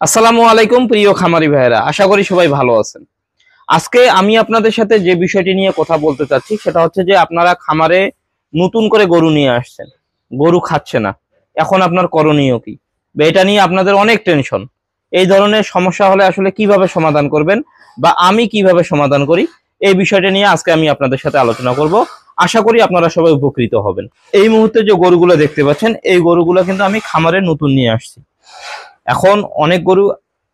আসসালামু আলাইকুম প্রিয় খামারি ভাইয়েরা, আশা করি সবাই ভালো আছেন। আজকে আমি আপনাদের সাথে যে বিষয়টি নিয়ে কথা বলতে চাচ্ছি সেটা হচ্ছে যে আপনারা খামারে নতুন করে গরু নিয়ে আসছেন, গরু খাচ্ছে না, এখন আপনার করণীয় কি? বা এটা নিয়ে আপনাদের অনেক টেনশন। এই ধরনের সমস্যা হলে আসলে কিভাবে সমাধান করবেন বা আমি কিভাবে সমাধান করি, এই বিষয়টা নিয়ে আজকে আমি আপনাদের সাথে আলোচনা করব। আশা করি আপনারা সবাই উপকৃত হবেন। এই মুহূর্তে যে গরুগুলো দেখতে পাচ্ছেন, এই গরুগুলো কিন্তু আমি খামারে নতুন নিয়ে আসছি। এখন অনেক গরু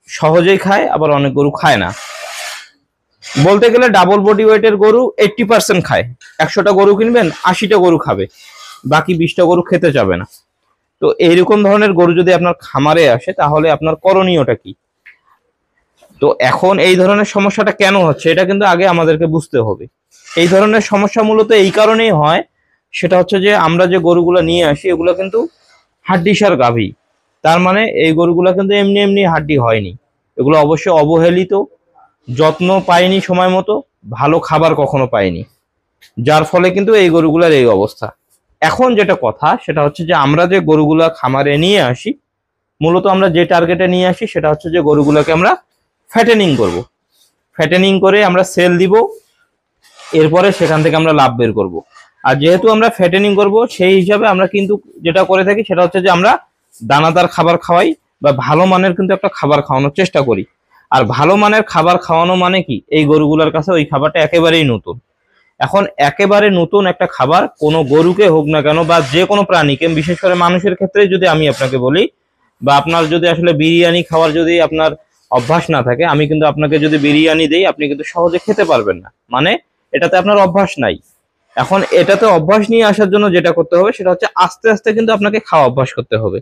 সহজেই খায়, আবার অনেক গরু খায় না। বলতে গেলে ডাবল বডি ওয়েটের গরু 80% খায়। 100টা গরু কিনবেন, 80টা গরু খাবে, বাকি 20টা গরু খেতে যাবে না। তো এইরকম ধরনের গরু যদি আপনার খামারে আসে তাহলে আপনার করণীয়টা কি? তো এখন এই ধরনের সমস্যাটা কেন হচ্ছে এটা কিন্তু আগে আমাদেরকে বুঝতে হবে। এই ধরনের সমস্যা মূলত এই কারণেই হয়, সেটা হচ্ছে যে আমরা যে গরুগুলো নিয়ে আসি এগুলো কিন্তু হাড্ডিসার গাভী। তার মানে এই গরুগুলো কিন্তু এমনি এমনি হাড্ডি হয়নি, এগুলো অবশ্যই অবহেলিত, যত্ন পায়নি সময় মতো, ভালো খাবার কখনো পায়নি, যার ফলে কিন্তু এই গরুগুলার এই অবস্থা। এখন যেটা কথা সেটা হচ্ছে যে আমরা যে গরুগুলা খামারে নিয়ে আসি, মূলত আমরা যে টার্গেটে নিয়ে আসি সেটা হচ্ছে যে গরুগুলোকে আমরা ফ্যাটেনিং করব। ফ্যাটেনিং করে আমরা সেল দিব, এরপরে সেখান থেকে আমরা লাভ বের করব। আর যেহেতু আমরা ফ্যাটেনিং করব, সেই হিসাবে আমরা কিন্তু যেটা করে থাকি সেটা হচ্ছে যে আমরা দানাদার খাবার খাওয়াই বা ভালো মানের কিন্তু একটা খাবার খাওয়ানোর চেষ্টা করি। আর ভালো মানের খাবার খাওয়ানো মানে কি, এই গরুগুলোর কাছে ওই খাবারটা একেবারেই নতুন। এখন একেবারে নতুন একটা খাবার কোনো গরুকে হোক না কেন বা যে কোনো প্রাণীকে, বিশেষ করে মানুষের ক্ষেত্রে যদি আমি আপনাকে বলি, বা আপনার যদি আসলে বিরিয়ানি খাওয়ার যদি আপনার অভ্যাস না থাকে, আমি কিন্তু আপনাকে যদি বিরিয়ানি দেই আপনি কিন্তু সহজে খেতে পারবেন না, মানে এটাতে আপনার অভ্যাস নাই। এখন এটাতে অভ্যাস নিয়ে আসার জন্য যেটা করতে হবে সেটা হচ্ছে আস্তে আস্তে কিন্তু আপনাকে খাওয়া অভ্যাস করতে হবে।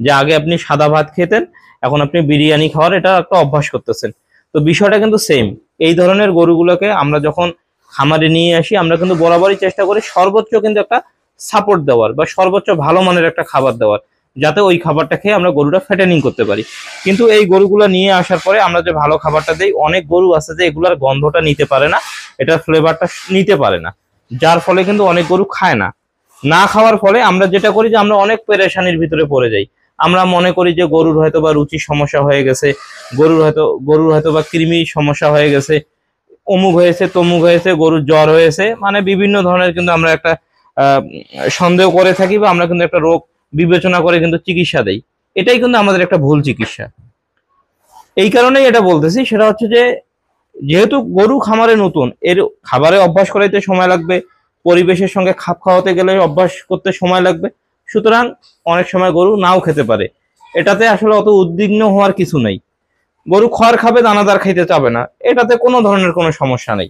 যে আগে আপনি সাদা ভাত খেতেন, এখন আপনি বিরিয়ানি খাওয়ার এটা একটা অভ্যাস করতেছেন। তো বিষয়টা কিন্তু সেম। এই ধরনের গরুগুলোকে আমরা যখন খামারে নিয়ে আসি আমরা কিন্তু বরাবরই চেষ্টা করি সর্বোচ্চ কিন্তু একটা সাপোর্ট দেওয়ার বা সর্বোচ্চ ভালো মানের একটা খাবার দেওয়ার, যাতে ওই খাবারটা খেয়ে আমরা গরুটা ফ্যাটেনিং করতে পারি। কিন্তু এই গরুগুলো নিয়ে আসার পরে আমরা যে ভালো খাবারটা দেই, অনেক গরু আছে যে এগুলার গন্ধটা নিতে পারে না, এটার ফ্লেভারটা নিতে পারে না, যার ফলে কিন্তু অনেক গরু খায় না। না খাওয়ার ফলে আমরা যেটা করি যে আমরা অনেক পেরেশানির ভিতরে পড়ে যাই। আমরা মনে করি যে গরুর হয়তো বা রুচির সমস্যা হয়ে গেছে, গরুর হয়তো বা কৃমির সমস্যা হয়ে গেছে, অমুক হয়েছে তমুক হয়েছে, গরুর জ্বর হয়েছে, মানে বিভিন্ন ধরনের কিন্তু আমরা একটা আহ সন্দেহ করে থাকি বা আমরা কিন্তু একটা রোগ বিবেচনা করে কিন্তু চিকিৎসা দেই। এটাই কিন্তু আমাদের একটা ভুল চিকিৎসা। এই কারণেই এটা বলতেছি, সেটা হচ্ছে যে যেহেতু গরু খামারে নতুন, এর খাবারে অভ্যাস করাইতে সময় লাগবে, পরিবেশের সঙ্গে খাপ খাওয়াতে গেলে অভ্যাস করতে সময় লাগবে। সুতরাং অনেক সময় গরু নাও খেতে পারে, এটাতে আসলে অত উদ্বিগ্ন হওয়ার কিছু নেই। গরু খড় খাবে, দানাদার খাইতে চাবে না, এটাতে কোনো ধরনের কোনো সমস্যা নেই।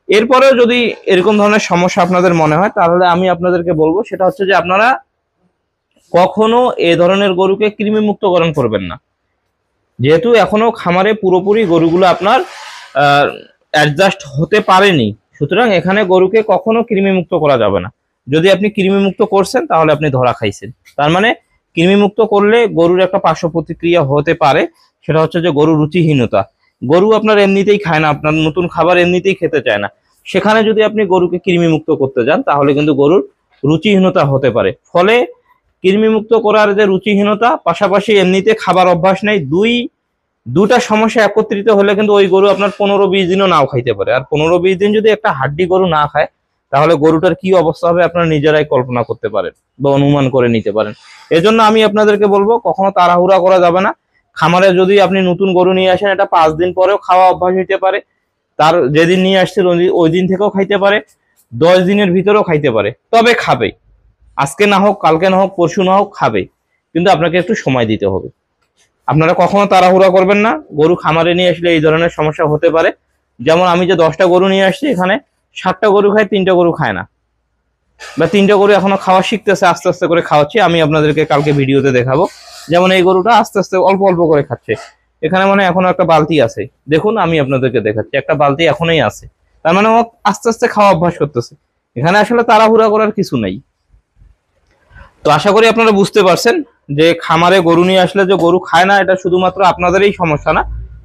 এরপরেও যদি এরকম ধরনের সমস্যা আপনাদের মনে হয় তাহলে আমি আপনাদেরকে বলবো সেটা হচ্ছে যে আপনারা কখনো এ ধরনের গরুকে কৃমি মুক্তকরণ করবেন না। যেহেতু এখনো খামারে পুরোপুরি গরুগুলো আপনার অ্যাডজাস্ট হতে পারেনি, সুতরাং এখানে গরুকে কখনো কৃমি মুক্ত করা যাবে না। যদি আপনি কৃমি মুক্ত করছেন তাহলে আপনি ধরা খাইছেন। তার মানে কৃমি মুক্ত করলে গরুর একটা পার্শ্ব প্রতিক্রিয়া হতে পারে, সেটা হচ্ছে যে গরুর রুচিহীনতা। গরু আপনার এমনিতেই খায় না, আপনার নতুন খাবার এমনিতেই খেতে চায় না, সেখানে যদি আপনি গরুকে কৃমি মুক্ত করতে যান তাহলে কিন্তু গরুর রুচিহীনতা হতে পারে। ফলে কৃমিমুক্ত করার যে রুচিহীনতা, পাশাপাশি এমনিতে খাবার অভ্যাস নেই, দুটা সমস্যা একত্রিত হলে কিন্তু ওই গরু আপনার 15-20 দিনও নাও খাইতে পারে। আর 15-20 দিন যদি একটা হাড্ডি গরু না খায় তাহলে গরুটার কি অবস্থা হবে আপনারা নিজেরাই কল্পনা করতে পারেন বা অনুমান করে নিতে পারেন। এজন্য আমি আপনাদেরকে বলবো কখনো তাড়াহুড়া করা যাবে না। খামারে যদি আপনি নতুন গরু নিয়ে আসেন, এটা 5 দিন পরেও খাওয়া অভ্যাস হইতে পারে, তার যেদিন নিয়ে আসছিল ওই দিন থেকেও খাইতে পারে, 10 দিনের ভিতরেও খাইতে পারে, তবে খাবে। আজকে না হোক, কালকে না হোক, পরশু না হোক, খাবে, কিন্তু আপনাকে একটু সময় দিতে হবে। আপনারা কখনো তাড়াহুড়া করবেন না। গরু খামারে নিয়ে আসলে এই ধরনের সমস্যা হতে পারে। যেমন আমি যে 10টা গরু নিয়ে আসছি, এখানে 7টা গরু খায়, 3টা গরু খায় না, বা 3টা গরু এখনো খাওয়া শিখতেছে, আস্তে আস্তে করে খাওয়াচ্ছি। আমি আপনাদেরকে কালকে ভিডিওতে দেখাবো। যেমন এই গরুটা আস্তে আস্তে অল্প অল্প করে খাচ্ছে, এখানে মানে এখনো একটা বালতি আছে, দেখুন আমি আপনাদেরকে দেখাচ্ছি, একটা বালতি এখনোই আছে। তার মানে ও আস্তে আস্তে খাওয়া অভ্যাস করতেছে। এখানে আসলে তাড়াহুড়া করার কিছু নাই। তো আশা করি আপনারা বুঝতে পারছেন যে খামারে গরু নিয়ে আসলে যে গরু খায় না, এটা শুধুমাত্র আপনাদেরই সমস্যা না,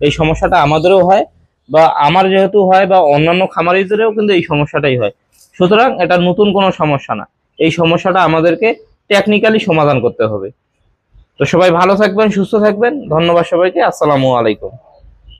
এই সমস্যাটা আমাদেরও হয়, বা আমার যেহেতু হয় বা অন্যান্য খামারিদেরও কিন্তু এই সমস্যাটাই হয়। সুতরাং এটা নতুন কোনো সমস্যা না, এই সমস্যাটা আমাদেরকে টেকনিক্যালি সমাধান করতে হবে। তো সবাই ভালো থাকবেন, সুস্থ থাকবেন। ধন্যবাদ সবাইকে। আসসালামু আলাইকুম।